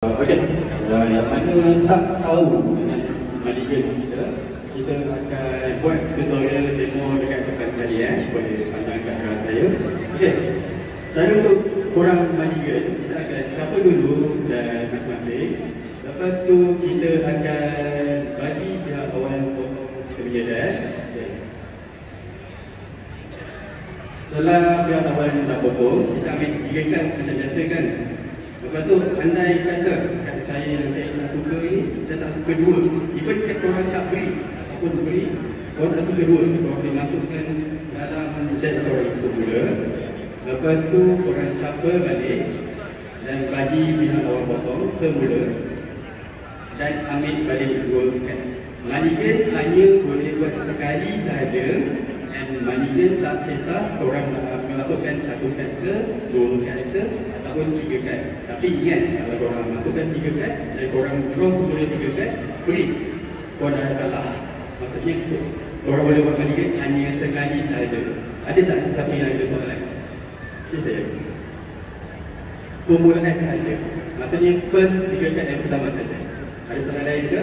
Okey, yang mana tak tahu dengan Maligan kita akan buat tutorial demo dekat depan saya, boleh pandang kat arah saya. Okey, cara untuk korang Maligan, kita akan shuffle dulu dan masing-masing. Lepas tu kita akan bagi pihak awal potong kita punya dash. Okay. Setelah pihak awal dah potong, kita ambil 3 kad macam biasa kan. Lepas tu, andai kata kat saya yang saya tak suka ni, saya tak suka 2. Even kat korang tak beri ataupun beri, korang tak suka 2, korang boleh masukkan dalam deck korang semula. Lepas tu, korang shuffle balik dan bagi pihak awal potong semula dan ambil balik 2 kad. Maligan hanya boleh buat sekali sahaja dan Maligan tak kisah korang nak masukkan 1 kad ke, 2 kad ke ataupun 3 kad. Tapi ingat, kalau korang masukkan 3 kad dan korang draw semula 3 kad, beri, korang dah kalah. Maksudnya korang boleh buat Maligan hanya sekali sahaja. Ada tak sesiapa yang ada soalan? Okay, saya permulaan sahaja. Maksudnya first 3 kad yang pertama saja. Ada soalan lain ke?